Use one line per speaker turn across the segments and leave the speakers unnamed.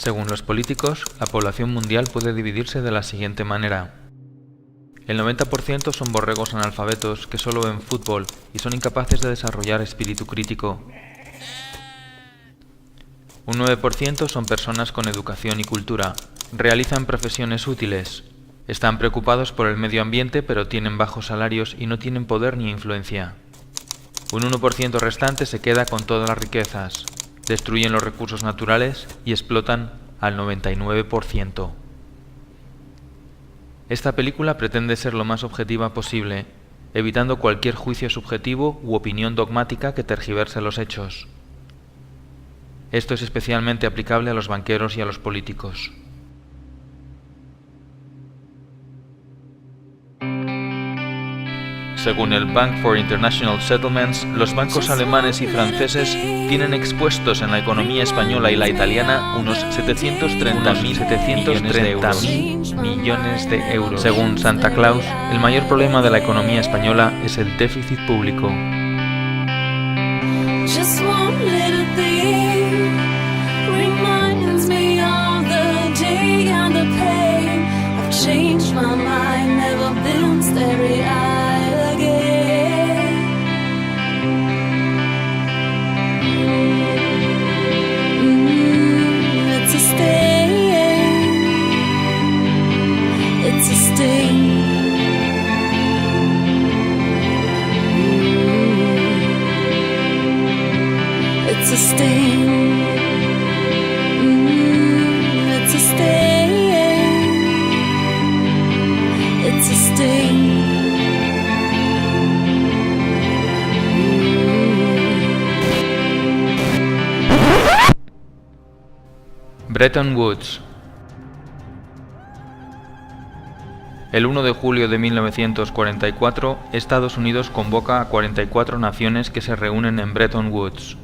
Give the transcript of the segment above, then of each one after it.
Según los políticos, la población mundial puede dividirse de la siguiente manera. El 90% son borregos analfabetos que solo ven fútbol y son incapaces de desarrollar espíritu crítico. Un 9% son personas con educación y cultura, realizan profesiones útiles, están preocupados por el medio ambiente pero tienen bajos salarios y no tienen poder ni influencia. Un 1% restante se queda con todas las riquezas, destruyen los recursos naturales y explotan al 99%. Esta película pretende ser lo más objetiva posible, evitando cualquier juicio subjetivo u opinión dogmática que tergiverse los hechos. Esto es especialmente aplicable a los banqueros y a los políticos. Según el Bank for International Settlements, los bancos alemanes y franceses tienen expuestos en la economía española y la italiana unos 730.000 millones de euros. Según Santa Claus, el mayor problema de la economía española es el déficit público. Bretton Woods. El 1 de julio de 1944, Estados Unidos convoca a 44 naciones que se reúnen en Bretton Woods.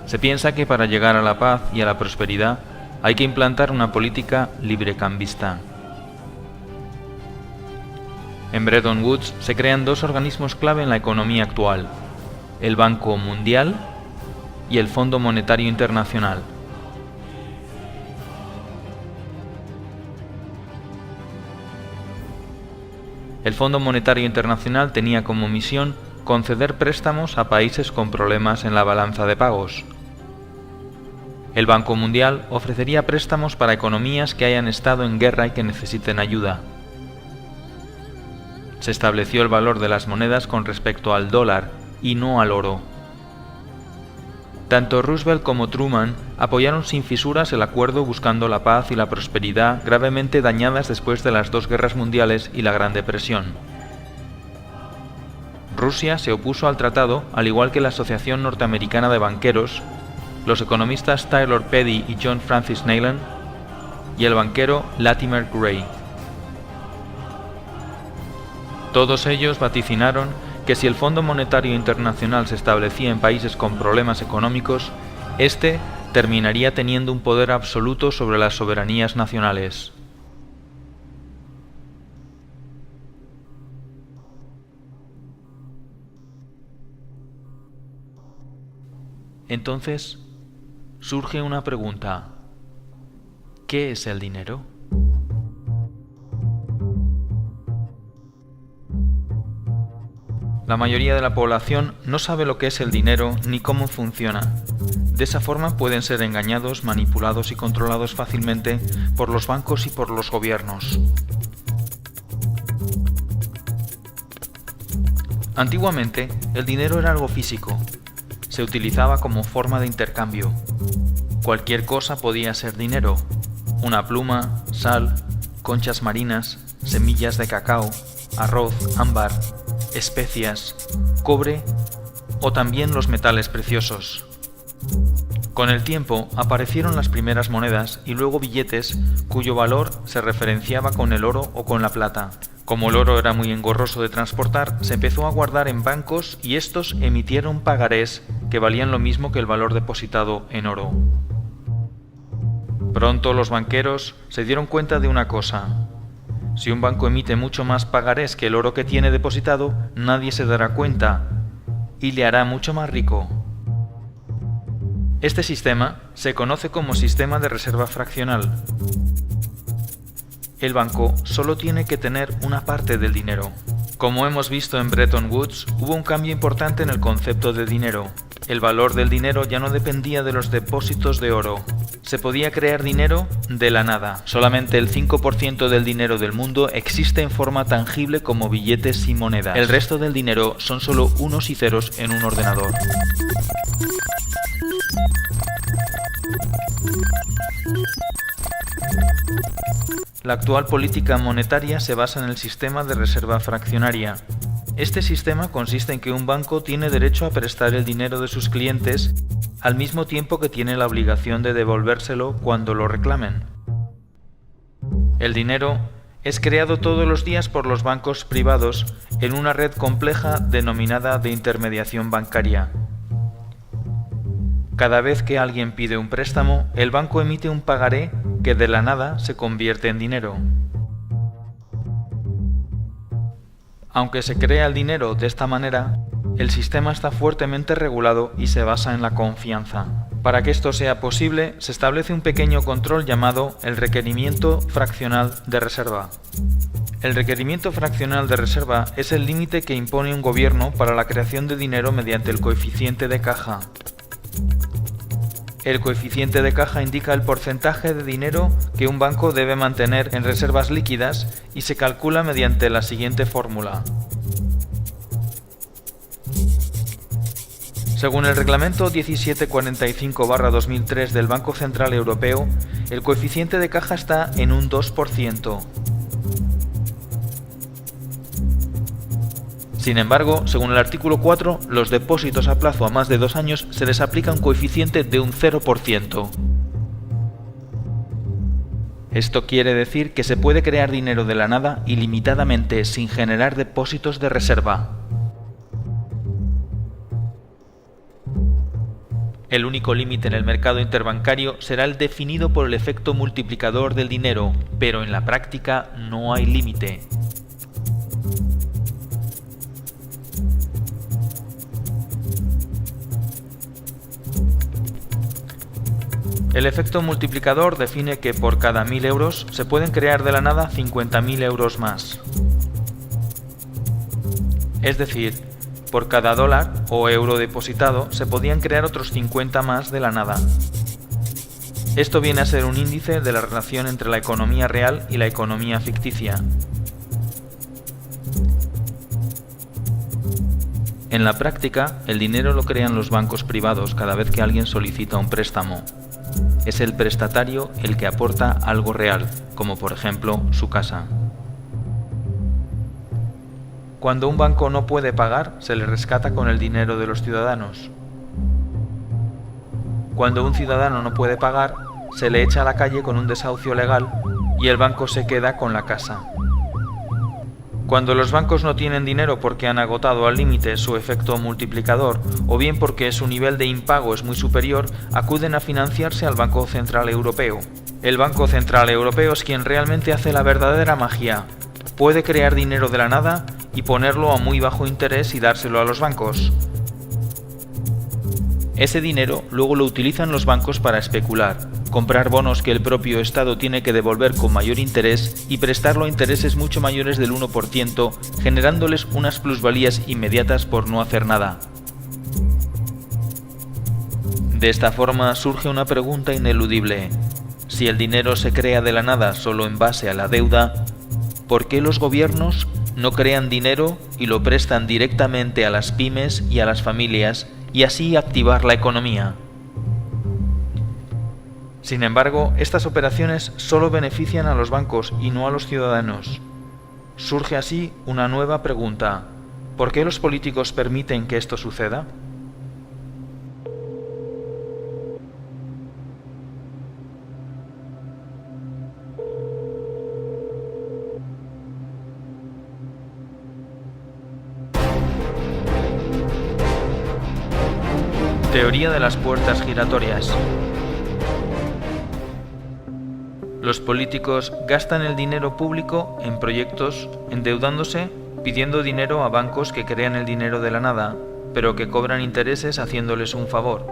Se piensa que para llegar a la paz y a la prosperidad hay que implantar una política librecambista. En Bretton Woods se crean dos organismos clave en la economía actual: el Banco Mundial y el Fondo Monetario Internacional. El Fondo Monetario Internacional tenía como misión conceder préstamos a países con problemas en la balanza de pagos. El Banco Mundial ofrecería préstamos para economías que hayan estado en guerra y que necesiten ayuda. Se estableció el valor de las monedas con respecto al dólar y no al oro. Tanto Roosevelt como Truman apoyaron sin fisuras el acuerdo buscando la paz y la prosperidad gravemente dañadas después de las dos guerras mundiales y la Gran Depresión. Rusia se opuso al tratado, al igual que la Asociación Norteamericana de Banqueros, los economistas Taylor Petty y John Francis Neyland, y el banquero Latimer Gray. Todos ellos vaticinaron que si el Fondo Monetario Internacional se establecía en países con problemas económicos, este terminaría teniendo un poder absoluto sobre las soberanías nacionales. Entonces, surge una pregunta: ¿qué es el dinero? La mayoría de la población no sabe lo que es el dinero ni cómo funciona. De esa forma pueden ser engañados, manipulados y controlados fácilmente por los bancos y por los gobiernos. Antiguamente, el dinero era algo físico. Se utilizaba como forma de intercambio. Cualquier cosa podía ser dinero: una pluma, sal, conchas marinas, semillas de cacao, arroz, ámbar, especias, cobre o también los metales preciosos. Con el tiempo aparecieron las primeras monedas y luego billetes cuyo valor se referenciaba con el oro o con la plata. Como el oro era muy engorroso de transportar, se empezó a guardar en bancos y estos emitieron pagarés que valían lo mismo que el valor depositado en oro. Pronto los banqueros se dieron cuenta de una cosa: si un banco emite mucho más pagarés que el oro que tiene depositado, nadie se dará cuenta y le hará mucho más rico. Este sistema se conoce como sistema de reserva fraccional. El banco solo tiene que tener una parte del dinero. Como hemos visto en Bretton Woods, hubo un cambio importante en el concepto de dinero. El valor del dinero ya no dependía de los depósitos de oro. Se podía crear dinero de la nada. Solamente el 5% del dinero del mundo existe en forma tangible como billetes y monedas. El resto del dinero son solo unos y ceros en un ordenador. La actual política monetaria se basa en el sistema de reserva fraccionaria. Este sistema consiste en que un banco tiene derecho a prestar el dinero de sus clientes al mismo tiempo que tiene la obligación de devolvérselo cuando lo reclamen. El dinero es creado todos los días por los bancos privados en una red compleja denominada de intermediación bancaria. Cada vez que alguien pide un préstamo, el banco emite un pagaré que de la nada se convierte en dinero. Aunque se crea el dinero de esta manera, el sistema está fuertemente regulado y se basa en la confianza. Para que esto sea posible, se establece un pequeño control llamado el requerimiento fraccional de reserva. El requerimiento fraccional de reserva es el límite que impone un gobierno para la creación de dinero mediante el coeficiente de caja. El coeficiente de caja indica el porcentaje de dinero que un banco debe mantener en reservas líquidas y se calcula mediante la siguiente fórmula. Según el reglamento 1745/2003 del Banco Central Europeo, el coeficiente de caja está en un 2%. Sin embargo, según el artículo 4, los depósitos a plazo a más de 2 años se les aplica un coeficiente de un 0%. Esto quiere decir que se puede crear dinero de la nada ilimitadamente sin generar depósitos de reserva. El único límite en el mercado interbancario será el definido por el efecto multiplicador del dinero, pero en la práctica no hay límite. El efecto multiplicador define que por cada 1.000 euros se pueden crear de la nada 50.000 euros más. Es decir, por cada dólar o euro depositado se podían crear otros 50 más de la nada. Esto viene a ser un índice de la relación entre la economía real y la economía ficticia. En la práctica, el dinero lo crean los bancos privados cada vez que alguien solicita un préstamo. Es el prestatario el que aporta algo real, como por ejemplo su casa. Cuando un banco no puede pagar, se le rescata con el dinero de los ciudadanos. Cuando un ciudadano no puede pagar, se le echa a la calle con un desahucio legal y el banco se queda con la casa. Cuando los bancos no tienen dinero porque han agotado al límite su efecto multiplicador o bien porque su nivel de impago es muy superior, acuden a financiarse al Banco Central Europeo. El Banco Central Europeo es quien realmente hace la verdadera magia. Puede crear dinero de la nada y ponerlo a muy bajo interés y dárselo a los bancos. Ese dinero luego lo utilizan los bancos para especular, comprar bonos que el propio Estado tiene que devolver con mayor interés y prestarlo a intereses mucho mayores del 1%, generándoles unas plusvalías inmediatas por no hacer nada. De esta forma surge una pregunta ineludible. Si el dinero se crea de la nada solo en base a la deuda, ¿por qué los gobiernos no crean dinero y lo prestan directamente a las pymes y a las familias y así activar la economía? Sin embargo, estas operaciones solo benefician a los bancos y no a los ciudadanos. Surge así una nueva pregunta. ¿Por qué los políticos permiten que esto suceda? Teoría de las puertas giratorias. Los políticos gastan el dinero público en proyectos, endeudándose, pidiendo dinero a bancos que crean el dinero de la nada, pero que cobran intereses haciéndoles un favor.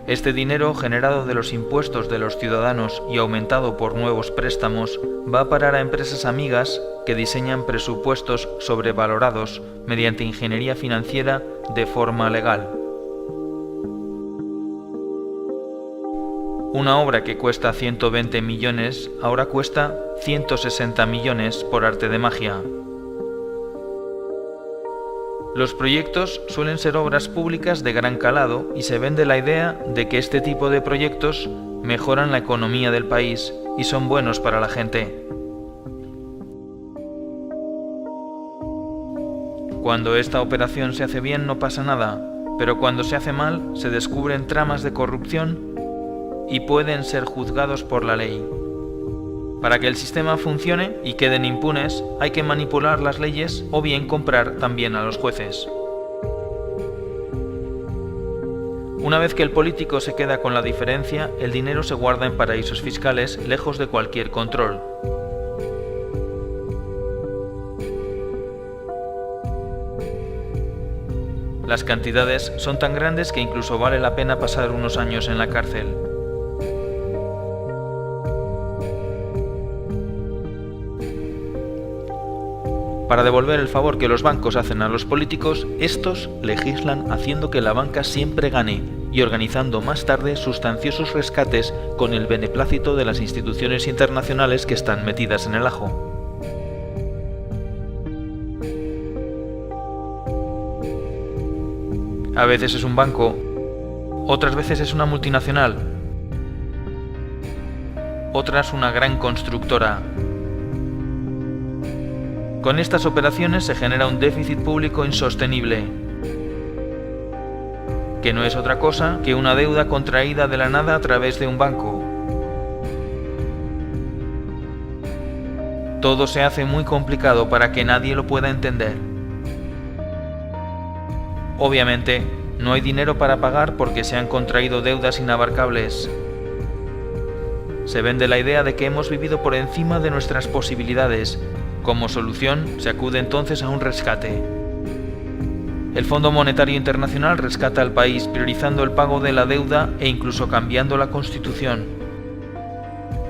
Este dinero generado de los impuestos de los ciudadanos y aumentado por nuevos préstamos va a parar a empresas amigas que diseñan presupuestos sobrevalorados mediante ingeniería financiera de forma legal. Una obra que cuesta 120 millones ahora cuesta 160 millones por arte de magia. Los proyectos suelen ser obras públicas de gran calado y se vende la idea de que este tipo de proyectos mejoran la economía del país y son buenos para la gente. Cuando esta operación se hace bien no pasa nada, pero cuando se hace mal se descubren tramas de corrupción y pueden ser juzgados por la ley. Para que el sistema funcione y queden impunes, hay que manipular las leyes o bien comprar también a los jueces. Una vez que el político se queda con la diferencia, el dinero se guarda en paraísos fiscales lejos de cualquier control. Las cantidades son tan grandes que incluso vale la pena pasar unos años en la cárcel. Para devolver el favor que los bancos hacen a los políticos, estos legislan haciendo que la banca siempre gane y organizando más tarde sustanciosos rescates con el beneplácito de las instituciones internacionales que están metidas en el ajo. A veces es un banco, otras veces es una multinacional, otras una gran constructora. Con estas operaciones se genera un déficit público insostenible, que no es otra cosa que una deuda contraída de la nada a través de un banco. Todo se hace muy complicado para que nadie lo pueda entender. Obviamente, no hay dinero para pagar porque se han contraído deudas inabarcables. Se vende la idea de que hemos vivido por encima de nuestras posibilidades. Como solución, se acude entonces a un rescate. El Fondo Monetario Internacional rescata al país priorizando el pago de la deuda e incluso cambiando la Constitución.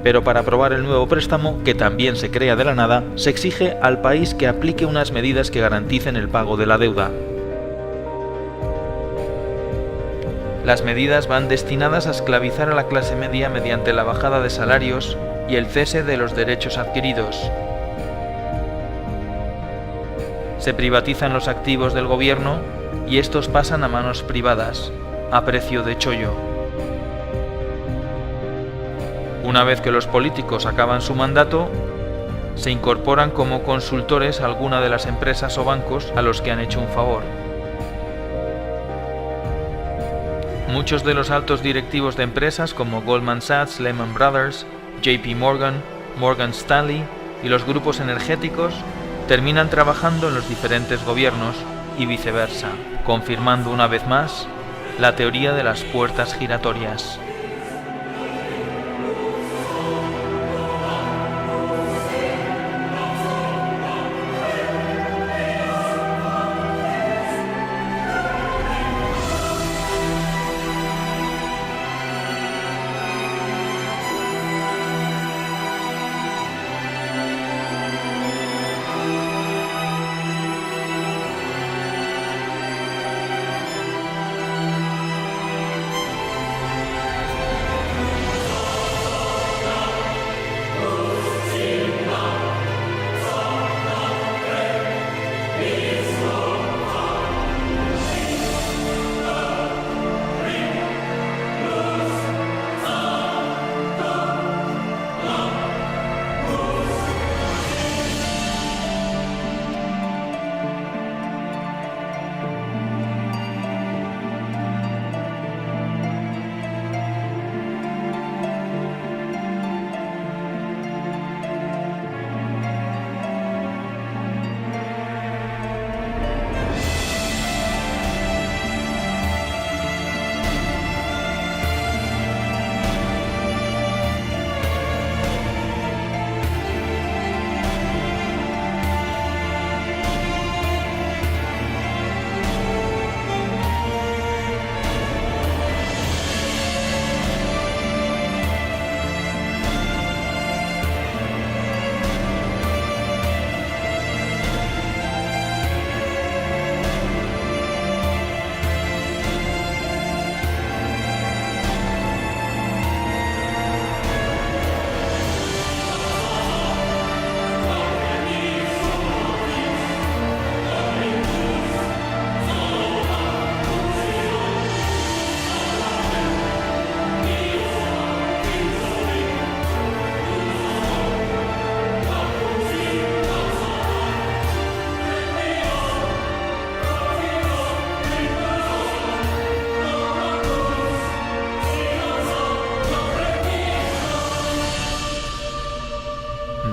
Pero para aprobar el nuevo préstamo, que también se crea de la nada, se exige al país que aplique unas medidas que garanticen el pago de la deuda. Las medidas van destinadas a esclavizar a la clase media mediante la bajada de salarios y el cese de los derechos adquiridos. Se privatizan los activos del gobierno y estos pasan a manos privadas, a precio de chollo. Una vez que los políticos acaban su mandato, se incorporan como consultores a alguna de las empresas o bancos a los que han hecho un favor. Muchos de los altos directivos de empresas como Goldman Sachs, Lehman Brothers, JP Morgan, Morgan Stanley y los grupos energéticos terminan trabajando en los diferentes gobiernos y viceversa, confirmando una vez más la teoría de las puertas giratorias.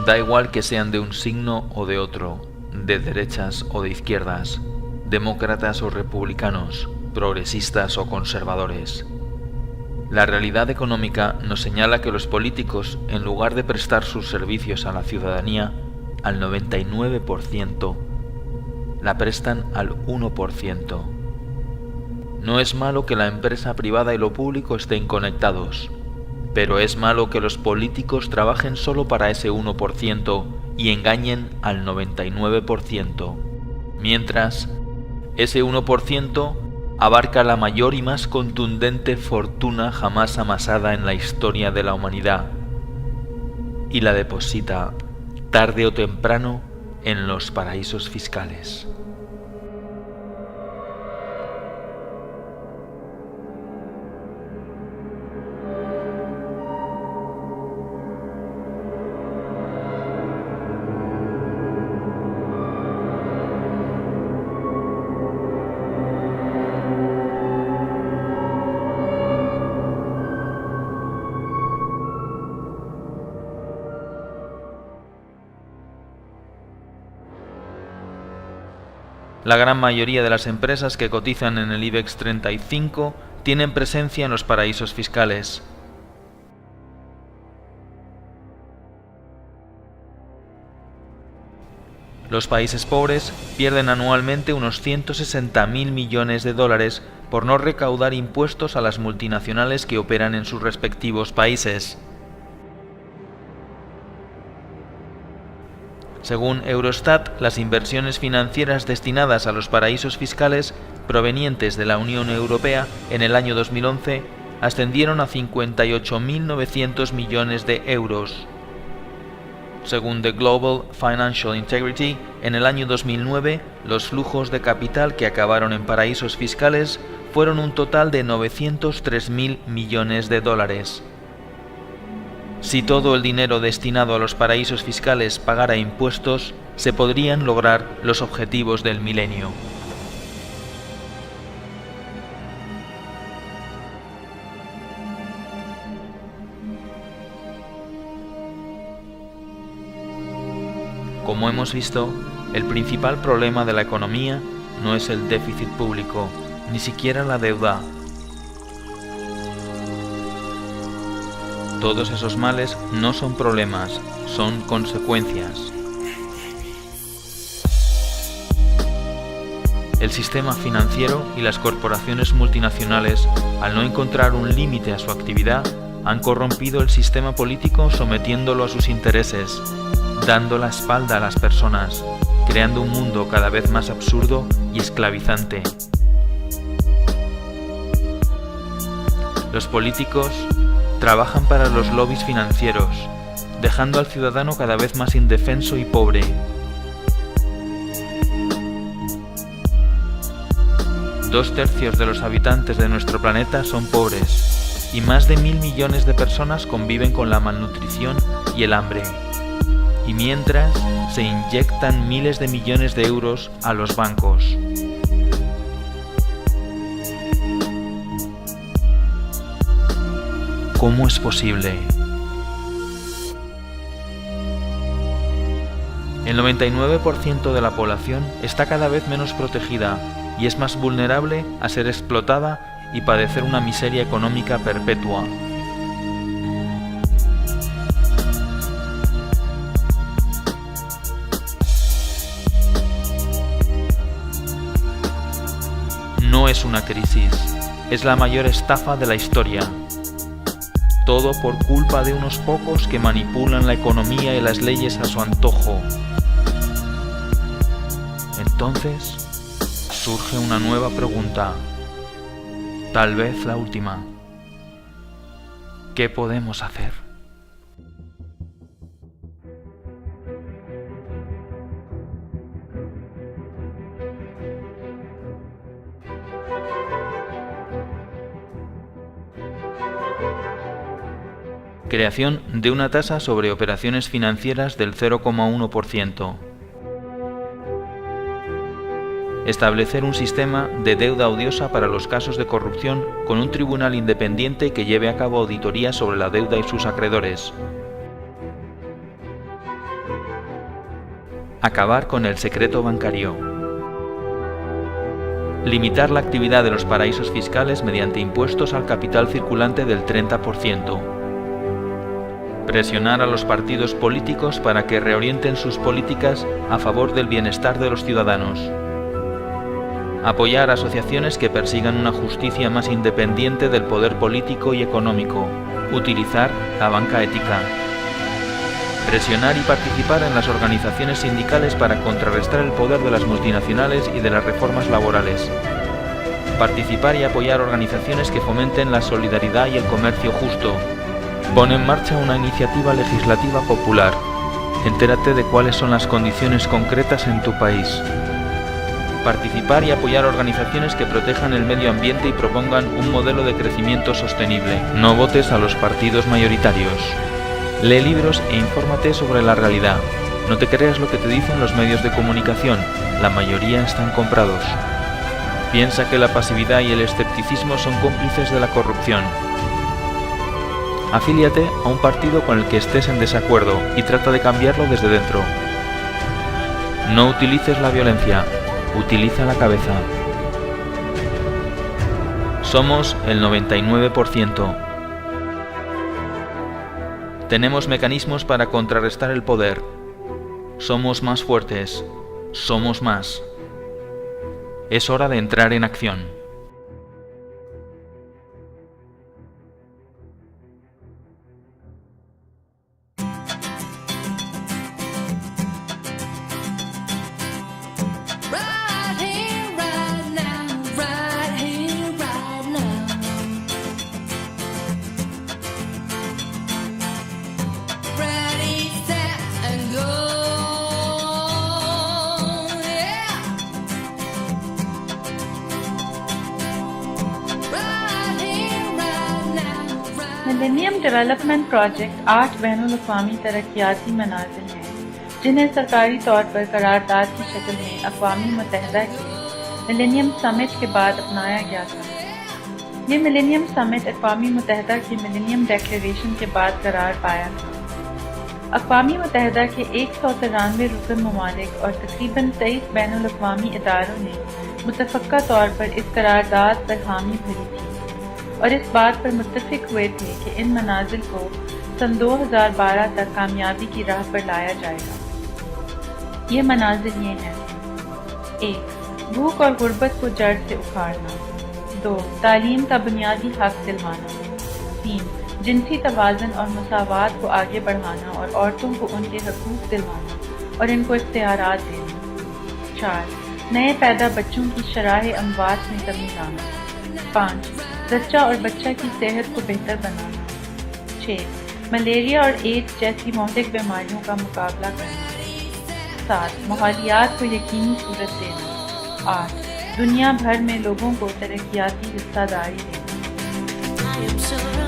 Da igual que sean de un signo o de otro, de derechas o de izquierdas, demócratas o republicanos, progresistas o conservadores. La realidad económica nos señala que los políticos, en lugar de prestar sus servicios a la ciudadanía al 99%, la prestan al 1%. No es malo que la empresa privada y lo público estén conectados, pero es malo que los políticos trabajen solo para ese 1% y engañen al 99%, mientras ese 1% abarca la mayor y más contundente fortuna jamás amasada en la historia de la humanidad y la deposita, tarde o temprano, en los paraísos fiscales. La gran mayoría de las empresas que cotizan en el IBEX 35 tienen presencia en los paraísos fiscales. Los países pobres pierden anualmente unos 160.000 millones de dólares por no recaudar impuestos a las multinacionales que operan en sus respectivos países. Según Eurostat, las inversiones financieras destinadas a los paraísos fiscales provenientes de la Unión Europea en el año 2011 ascendieron a 58.900 millones de euros. Según The Global Financial Integrity, en el año 2009, los flujos de capital que acabaron en paraísos fiscales fueron un total de 903.000 millones de dólares. Si todo el dinero destinado a los paraísos fiscales pagara impuestos, se podrían lograr los objetivos del milenio. Como hemos visto, el principal problema de la economía no es el déficit público, ni siquiera la deuda. Todos esos males no son problemas, son consecuencias. El sistema financiero y las corporaciones multinacionales, al no encontrar un límite a su actividad, han corrompido el sistema político sometiéndolo a sus intereses, dando la espalda a las personas, creando un mundo cada vez más absurdo y esclavizante. Los políticos trabajan para los lobbies financieros, dejando al ciudadano cada vez más indefenso y pobre. Dos tercios de los habitantes de nuestro planeta son pobres, y más de 1.000 millones de personas conviven con la malnutrición y el hambre. Y mientras, se inyectan miles de millones de euros a los bancos. ¿Cómo es posible? El 99% de la población está cada vez menos protegida y es más vulnerable a ser explotada y padecer una miseria económica perpetua. No es una crisis, es la mayor estafa de la historia. Todo por culpa de unos pocos que manipulan la economía y las leyes a su antojo. Entonces, surge una nueva pregunta, tal vez la última. ¿Qué podemos hacer? Creación de una tasa sobre operaciones financieras del 0,1%. Establecer un sistema de deuda odiosa para los casos de corrupción con un tribunal independiente que lleve a cabo auditorías sobre la deuda y sus acreedores. Acabar con el secreto bancario. Limitar la actividad de los paraísos fiscales mediante impuestos al capital circulante del 30%. Presionar a los partidos políticos para que reorienten sus políticas a favor del bienestar de los ciudadanos. Apoyar asociaciones que persigan una justicia más independiente del poder político y económico. Utilizar la banca ética. Presionar y participar en las organizaciones sindicales para contrarrestar el poder de las multinacionales y de las reformas laborales. Participar y apoyar organizaciones que fomenten la solidaridad y el comercio justo. Pon en marcha una iniciativa legislativa popular. Entérate de cuáles son las condiciones concretas en tu país. Participar y apoyar organizaciones que protejan el medio ambiente y propongan un modelo de crecimiento sostenible. No votes a los partidos mayoritarios. Lee libros e infórmate sobre la realidad. No te creas lo que te dicen los medios de comunicación, la mayoría están comprados. Piensa que la pasividad y el escepticismo son cómplices de la corrupción. Afíliate a un partido con el que estés en desacuerdo y trata de cambiarlo desde dentro. No utilices la violencia, utiliza la cabeza. Somos el 99%. Tenemos mecanismos para contrarrestar el poder. Somos más fuertes. Somos más. Es hora de entrar en acción.
Millennium development project 8 बैनुल-अक़वामी तरक्याती मनाज़िल हैं जिन्हें सरकारी तौर पर करारदाद की शक्ल में अक़वामी मुत्तहिदा के मिलेनियम समिट के बाद अपनाया गया था। ये मिलेनियम समिट अक़वामी मुत्तहिदा की मिलेनियम डिक्लेरेशन के बाद करार पाया था। अक़वामी मुत्तहिदा के 193 रुकन ममालिक और तकरीबन 23 बैनुल-अक़वामी इदारों ने मुतफ़क्का तौर पर इस करारदाद पर हामी भरी थी और इस बात पर मुत्तफ़िक़ हुए थे कि इन मनाज़िल को सन 2012 तक कामयाबी की राह पर लाया जाएगा। ये मनाज़िल ये हैं: 1. भूख और गुर्बत को जड़ से उखाड़ना। 2. तालीम का बुनियादी हक़ दिलवाना। 3. जिनसी तवाज़ुन और मसावात को आगे बढ़ाना और औरतों को उनके हकूक़ दिलवाना और इनको इख्तियारात देना। 4. नए पैदा बच्चों की शराह अमवात में कमी लाना। 5. जच्चा और बच्चा की सेहत को बेहतर बनाना। 6. मलेरिया और एड्स जैसी मौलिक बीमारियों का मुकाबला करना। 7. माहौलियात को यकीनी सूरत देना। 8. दुनिया भर में लोगों को तरक्याती हिस्सादारी देना।